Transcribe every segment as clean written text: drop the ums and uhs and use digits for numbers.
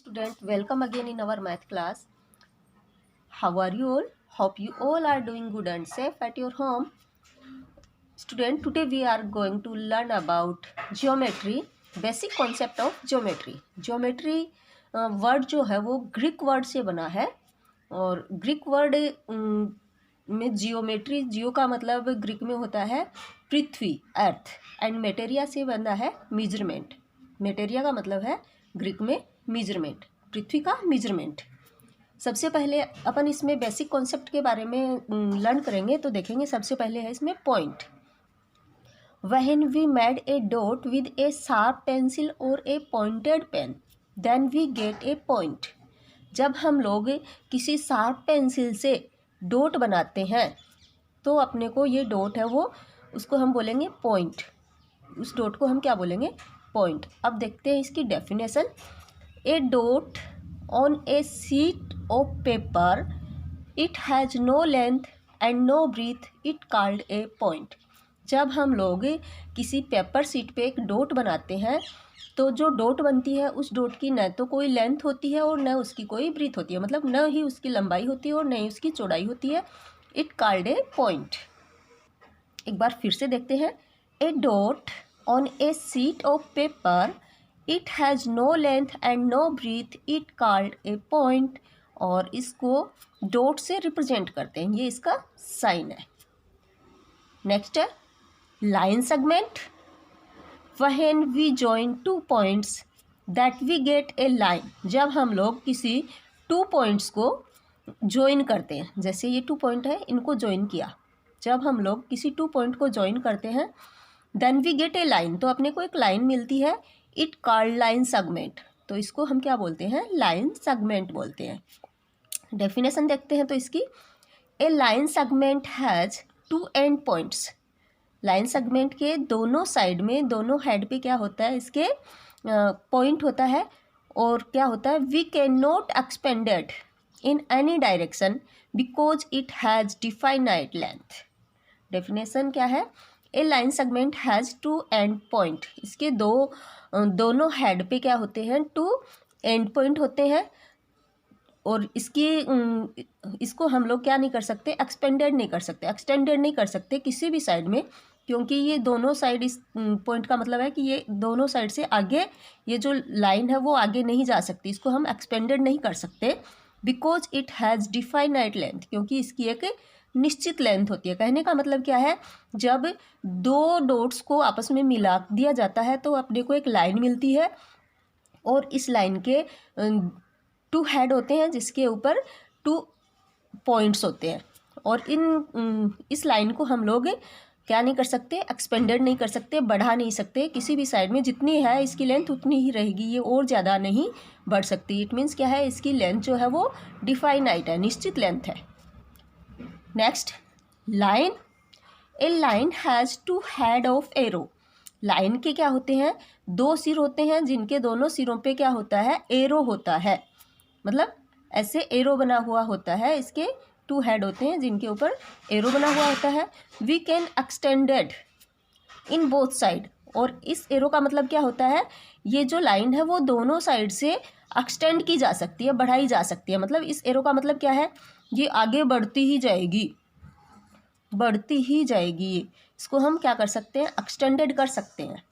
student, welcome again in our math class. How are you all? Hope you all are doing good and safe at your home. Student, today we are going to learn about geometry, basic concept of geometry. Geometry word जो है वो Greek word से बना है और Greek word में geometry, जियो का मतलब ग्रीक में होता है पृथ्वी, अर्थ, एंड मेटेरिया से बना है मेजरमेंट. मेटेरिया का मतलब है ग्रीक में मेजरमेंट, पृथ्वी का मेजरमेंट. सबसे पहले अपन इसमें बेसिक कॉन्सेप्ट के बारे में लर्न करेंगे. तो देखेंगे सबसे पहले है इसमें point. When we made a dot with a sharp pencil or a pointed pen, then we get a point. जब हम लोग किसी शार्प पेंसिल से डॉट बनाते हैं तो अपने को ये डॉट है वो उसको हम बोलेंगे पॉइंट. उस डॉट को हम क्या बोलेंगे? पॉइंट. अब देखते हैं इसकी definition. A dot on a sheet of paper, it has no length and no breadth, it called a point. जब हम लोग किसी पेपर शीट पे एक डॉट बनाते हैं तो जो डॉट बनती है उस डॉट की न तो कोई लेंथ होती है और न उसकी कोई ब्रीथ होती है, मतलब न ही उसकी लंबाई होती है और न ही उसकी चौड़ाई होती है. It called a point. एक बार फिर से देखते हैं. A dot on a sheet of paper, it has no length and no breadth, it called a point. और इसको डॉट से रिप्रेजेंट करते हैं, ये इसका साइन है. नेक्स्ट है line segment. When we join two points that we get a line. जब हम लोग किसी टू पॉइंट्स को ज्वाइन करते हैं, जैसे ये टू पॉइंट है, इनको ज्वाइन किया, जब हम लोग किसी टू पॉइंट को ज्वाइन करते हैं then we get a line, तो अपने को एक लाइन मिलती है. It called line segment. तो इसको हम क्या बोलते हैं? लाइन सेगमेंट बोलते हैं. डेफिनेशन देखते हैं तो इसकी. A line segment has two end points. Line segment के दोनों साइड में, दोनों हेड पे क्या होता है? इसके पॉइंट होता है. और क्या होता है? We can not expanded in any direction because it has definite length. Definition क्या है? A line segment has two end point. इसके दोनों हेड पे क्या होते हैं? टू एंड पॉइंट होते हैं. और इसको हम लोग क्या नहीं कर सकते? एक्सपेंडेड नहीं कर सकते, एक्सटेंडेड नहीं कर सकते किसी भी साइड में, क्योंकि ये दोनों साइड, इस पॉइंट का मतलब है कि ये दोनों साइड से आगे ये जो लाइन है वो आगे नहीं जा सकती. इसको हम एक्सपेंडेड नहीं कर सकते because it has definite length, क्योंकि इसकी एक निश्चित लेंथ होती है. कहने का मतलब क्या है? जब दो डॉट्स को आपस में मिला दिया जाता है तो अपने को एक लाइन मिलती है और इस लाइन के टू हेड होते हैं जिसके ऊपर टू पॉइंट्स होते हैं. और इस लाइन को हम लोग क्या नहीं कर सकते? एक्सपेंडेड नहीं कर सकते, बढ़ा नहीं सकते. किसी भी साइड में जितनी है इसकी लेंथ उतनी ही रहेगी, ये और ज़्यादा नहीं बढ़ सकती. इट मीन्स क्या है? इसकी लेंथ जो है वो डिफाइनाइट है, निश्चित लेंथ है. Next line. A line has two head of arrow. Line के क्या होते हैं? दो सिर होते हैं जिनके दोनों सिरों पे क्या होता है? एरो होता है. मतलब ऐसे एरो बना हुआ होता है. इसके टू हेड होते हैं जिनके ऊपर एरो बना हुआ होता है. We can extended in both side. और इस एरो का मतलब क्या होता है? ये जो लाइन है वो दोनों साइड से एक्सटेंड की जा सकती है, बढ़ाई जा सकती है. मतलब इस एरो का मतलब क्या है? ये आगे बढ़ती ही जाएगी, बढ़ती ही जाएगी. इसको हम क्या कर सकते हैं? एक्सटेंडेड कर सकते हैं.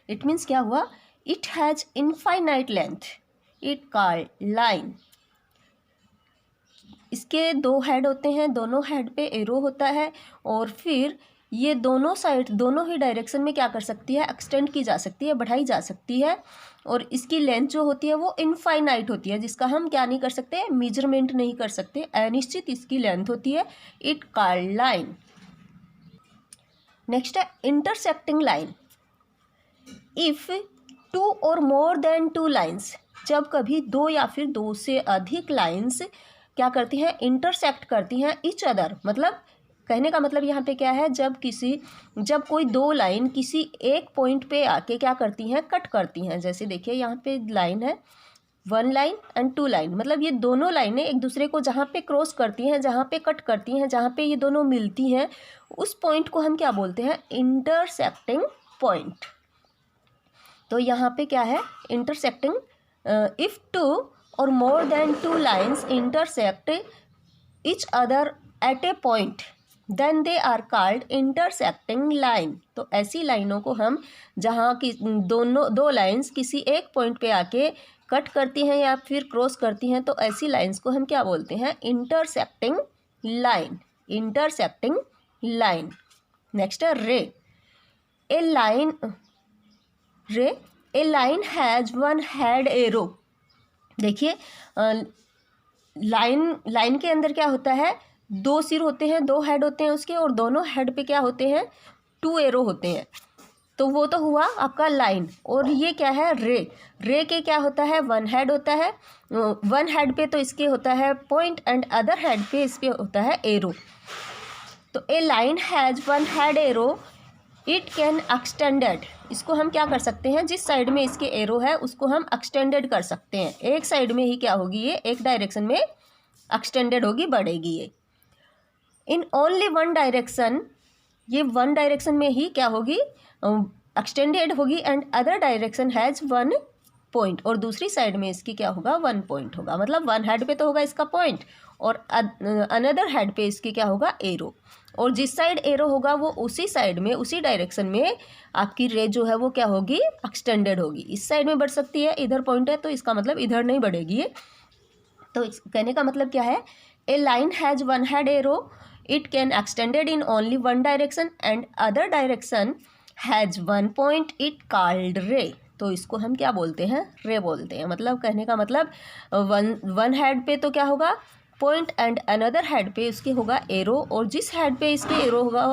इट मीन्स क्या हुआ? It has infinite length, it called line. इसके दो हेड होते हैं, दोनों हेड पे एरो होता है और फिर ये दोनों साइड, दोनों ही डायरेक्शन में क्या कर सकती है? एक्सटेंड की जा सकती है, बढ़ाई जा सकती है. और इसकी लेंथ जो होती है वो इनफाइनाइट होती है, जिसका हम क्या नहीं कर सकते? मेजरमेंट नहीं कर सकते. अनिश्चित इसकी लेंथ होती है. It called line. नेक्स्ट है इंटरसेक्टिंग लाइन. इफ़ टू और मोर देन टू लाइन्स. जब कभी दो या फिर दो से अधिक लाइन्स क्या करती हैं? इंटरसेक्ट करती हैं ईच अदर. मतलब कहने का मतलब यहाँ पे क्या है? जब कोई दो लाइन किसी एक पॉइंट पे आके क्या करती हैं? कट करती हैं. जैसे देखिए यहाँ पे लाइन है, one line and two line. मतलब ये दोनों लाइनें एक दूसरे को जहाँ पे क्रॉस करती हैं, जहाँ पे कट करती हैं, जहाँ पे ये दोनों मिलती हैं, उस पॉइंट को हम क्या बोलते हैं? Intersecting point. तो यहाँ पे क्या है? इंटरसेक्टिंग इफ टू और more than two lines intersect each other at a point then they are called intersecting line। तो ऐसी लाइनों को हम जहाँ की दो लाइंस किसी एक पॉइंट पे आके कट करती हैं या फिर क्रॉस करती हैं, तो ऐसी लाइंस को हम क्या बोलते हैं? Intersecting line. Intersecting line. Next है ray. A line has one head arrow. देखिए लाइन के अंदर क्या होता है? दो सिर होते हैं, दो हेड होते हैं उसके, और दोनों हेड पे क्या होते हैं? टू एरो होते हैं। तो वो तो हुआ आपका लाइन। और ये क्या है? रे के क्या होता है? वन हेड होता है। वन हेड पे तो इसके होता है पॉइंट एंड अदर हेड पे इसके होता है एरो। तो a line has one head arrow it can extended. इसको हम क्या कर सकते हैं? जिस साइड में इसके एरो है उसको हम एक्सटेंडेड कर सकते हैं। एक साइड में ही क्या होगी? ये एक डायरेक्शन में एक्सटेंडेड होगी, बढ़ेगी ये। इन ओनली वन डायरेक्शन, ये वन डायरेक्शन में ही क्या होगी? एक्सटेंडेड होगी। And other direction has one point, और दूसरी साइड में इसकी क्या होगा? वन पॉइंट होगा। मतलब वन हेड पे तो होगा इसका पॉइंट, और अनदर हेड पे इसकी क्या होगा? एरो। और जिस साइड एरो होगा वो उसी साइड में, उसी डायरेक्शन में आपकी रे जो है वो क्या होगी? एक्सटेंडेड होगी। इस साइड में बढ़ सकती है, इधर पॉइंट है तो इसका मतलब इधर नहीं बढ़ेगी ये। तो कहने का मतलब क्या है? A line has one head arrow it can extended in only one direction and other direction has one point it called ray. तो इसको हम क्या बोलते हैं? रे बोलते हैं। मतलब कहने का मतलब वन हेड पे तो क्या होगा? पॉइंट एंड अनदर हेड पे इसके होगा एरो, और जिस हेड पे इसके एरो होगा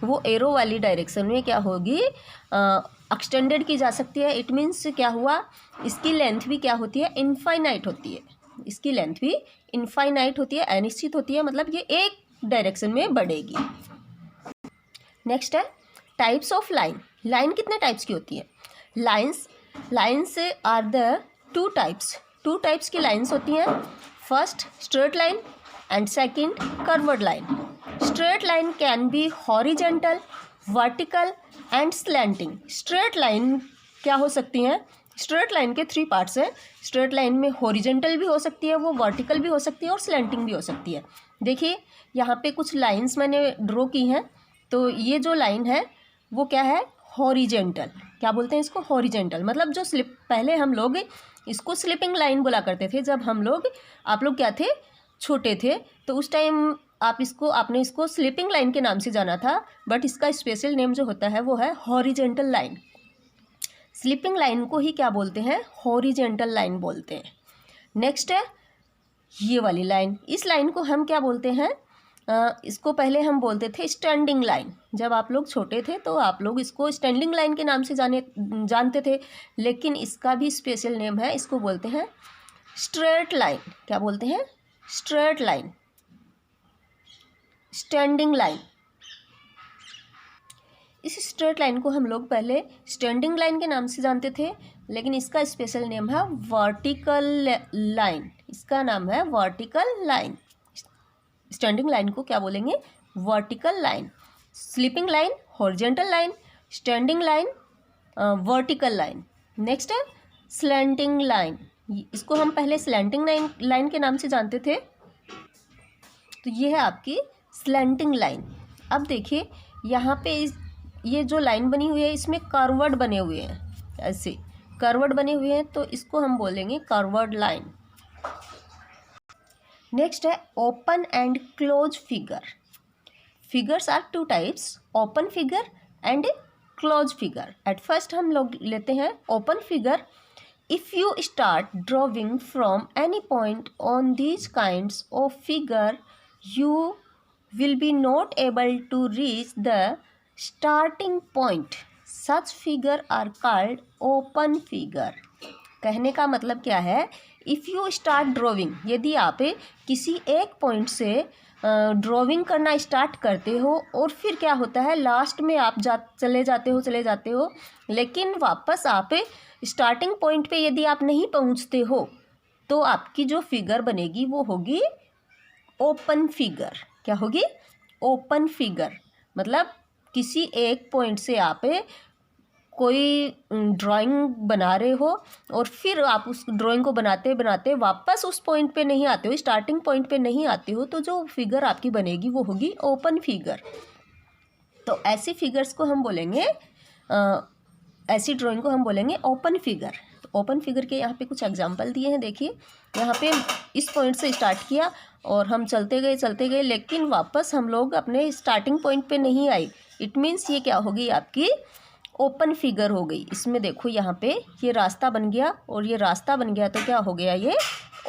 वो एरो वाली डायरेक्शन में क्या होगी? एक्सटेंडेड की जा सकती है। इट मीन्स क्या हुआ? इसकी लेंथ भी क्या होती है? इनफाइनाइट होती है। इसकी लेंथ भी इनफाइनाइट होती है, अनिश्चित होती है। मतलब ये एक डायरेक्शन में बढ़ेगी। नेक्स्ट है टाइप्स ऑफ लाइन। लाइन कितने टाइप्स की होती है? Lines are the two types की लाइन्स होती हैं। First straight line and second curved line. Straight line can be horizontal, vertical and slanting. Straight line क्या हो सकती हैं? स्ट्रेट लाइन के थ्री पार्ट्स हैं। स्ट्रेट लाइन में हॉरिजेंटल भी हो सकती है, वो वर्टिकल भी हो सकती है, और स्लैंटिंग भी हो सकती है। देखिए यहाँ पे कुछ लाइंस मैंने ड्रॉ की हैं। तो ये जो लाइन है वो क्या है? हॉरिजेंटल। क्या बोलते हैं इसको? हॉरिजेंटल। मतलब जो पहले हम लोग इसको स्लिपिंग लाइन बोला करते थे जब आप लोग क्या थे? छोटे थे। तो उस टाइम आपने इसको स्लिपिंग लाइन के नाम से जाना था, बट इसका स्पेशल नेम जो होता है वो है हॉरिजेंटल लाइन। स्लिपिंग लाइन को ही क्या बोलते हैं? हॉरिजेंटल लाइन बोलते हैं। नेक्स्ट है ये वाली लाइन। इस लाइन को हम क्या बोलते हैं? इसको पहले हम बोलते थे स्टैंडिंग लाइन। जब आप लोग छोटे थे तो आप लोग इसको स्टैंडिंग लाइन के नाम से जानते थे, लेकिन इसका भी स्पेशल नेम है। इसको बोलते हैं स्ट्रेट लाइन। क्या बोलते हैं? Straight line, standing line. इस स्ट्रेट लाइन को हम लोग पहले स्टैंडिंग लाइन के नाम से जानते थे, लेकिन इसका स्पेशल नेम है वर्टिकल लाइन। इसका नाम है वर्टिकल लाइन। स्टैंडिंग लाइन को क्या बोलेंगे? Vertical line. Sleeping line horizontal line, standing line vertical line. Next है स्लैंटिंग लाइन। इसको हम पहले स्लैंटिंग लाइन के नाम से जानते थे। तो ये है आपकी स्लैंटिंग लाइन। अब देखिए यहाँ पे ये जो लाइन बनी हुई है इसमें कर्वर्ड बने हुए हैं, ऐसे कर्वर्ड बने हुए हैं, तो इसको हम बोलेंगे कर्वर्ड लाइन। नेक्स्ट है open and close figure. Figures are two types, open figure and close figure. At first हम लोग लेते हैं open figure. If you start drawing from any point on these kinds of figure you will be not able to reach the starting point. Such figure are called open figure. कहने का मतलब क्या है? If you start drawing, यदि आप किसी एक point से ड्राइंग करना स्टार्ट करते हो और फिर क्या होता है लास्ट में आप चले जाते हो, लेकिन वापस आप स्टार्टिंग पॉइंट पे यदि आप नहीं पहुंचते हो तो आपकी जो फिगर बनेगी वो होगी ओपन फिगर। क्या होगी? Open figure. मतलब किसी एक पॉइंट से आप कोई ड्राइंग बना रहे हो और फिर आप उस ड्राइंग को बनाते बनाते वापस उस पॉइंट पे नहीं आते हो, स्टार्टिंग पॉइंट पे नहीं आते हो, तो जो फिगर आपकी बनेगी वो होगी ओपन फिगर। तो ऐसी फिगर्स को हम बोलेंगे ऐसी ड्राइंग को हम बोलेंगे ओपन फिगर। तो ओपन फिगर के यहाँ पे कुछ एग्जांपल दिए हैं, देखिए यहाँ पे इस पॉइंट से स्टार्ट किया और हम चलते गए लेकिन वापस हम लोग अपने स्टार्टिंग पॉइंट पे नहीं आए। इट मीन्स ये क्या हो गई, आपकी ओपन फिगर हो गई। इसमें देखो यहाँ पे ये रास्ता बन गया और ये रास्ता बन गया, तो क्या हो गया, ये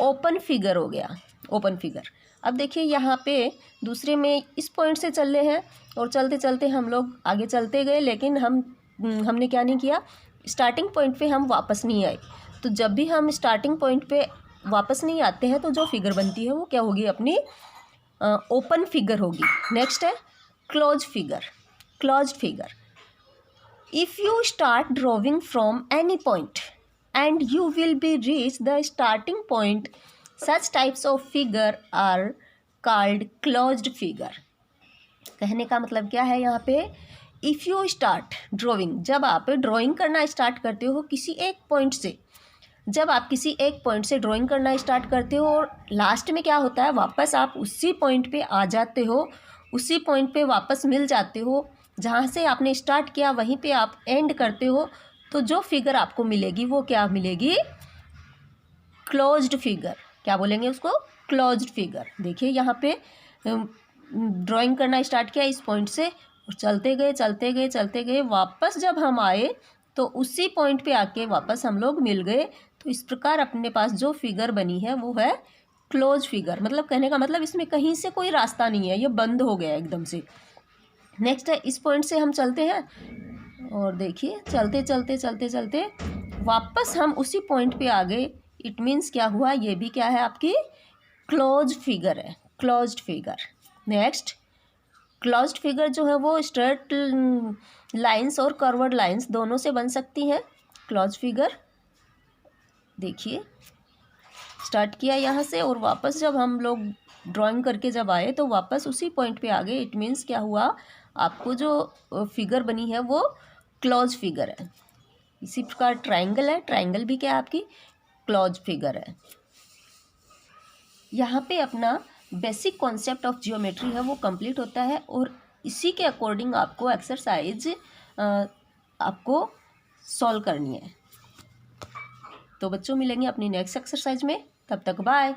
ओपन फिगर हो गया, ओपन फिगर। अब देखिए यहाँ पे दूसरे में इस पॉइंट से चल रहे हैं और चलते चलते हम लोग आगे चलते गए, लेकिन हमने क्या नहीं किया, स्टार्टिंग पॉइंट पे हम वापस नहीं आए। तो जब भी हम स्टार्टिंग पॉइंट पे वापस नहीं आते हैं तो जो फिगर बनती है वो क्या होगी, अपनी ओपन फिगर होगी। नेक्स्ट है close figure. Closed figure, if you start drawing from any point and you will be reach the starting point, such types of figure are called closed figure। कहने का मतलब क्या है यहाँ पे, इफ़ यू स्टार्ट ड्राइंग, जब आप drawing करना स्टार्ट करते हो किसी एक पॉइंट से, जब आप किसी एक पॉइंट से ड्राइंग करना स्टार्ट करते हो और लास्ट में क्या होता है, वापस आप उसी पॉइंट पे आ जाते हो, उसी पॉइंट पे वापस मिल जाते हो जहाँ से आपने स्टार्ट किया, वहीं पे आप एंड करते हो, तो जो फिगर आपको मिलेगी वो क्या मिलेगी, क्लोज्ड फिगर। क्या बोलेंगे उसको, क्लोज्ड फिगर। देखिए यहाँ पे ड्राइंग करना स्टार्ट किया इस पॉइंट से और चलते गए वापस जब हम आए तो उसी पॉइंट पे आके वापस हम लोग मिल गए। तो इस प्रकार अपने पास जो फिगर बनी है वो है क्लोज फिगर। मतलब कहने का मतलब इसमें कहीं से कोई रास्ता नहीं है, ये बंद हो गया एकदम से। नेक्स्ट है, इस पॉइंट से हम चलते हैं और देखिए चलते वापस हम उसी पॉइंट पे आ गए। इट मीन्स क्या हुआ, ये भी क्या है, आपकी क्लोज फिगर है, closed figure. Next, closed figure जो है वो स्ट्रेट लाइंस और कर्व्ड लाइंस दोनों से बन सकती हैं। क्लोज फिगर देखिए स्टार्ट किया यहाँ से और वापस जब हम लोग ड्राइंग करके जब आए तो वापस उसी पॉइंट पे आ गए। इट मीन्स क्या हुआ, आपको जो फिगर बनी है वो क्लोज फिगर है। इसी प्रकार ट्रायंगल है, ट्रायंगल भी क्या है, आपकी क्लोज फिगर है। यहाँ पे अपना बेसिक कॉन्सेप्ट ऑफ जियोमेट्री है वो कंप्लीट होता है और इसी के अकॉर्डिंग आपको एक्सरसाइज आपको सॉल्व करनी है। तो बच्चों मिलेंगे अपनी नेक्स्ट एक्सरसाइज में, तब तक बाय।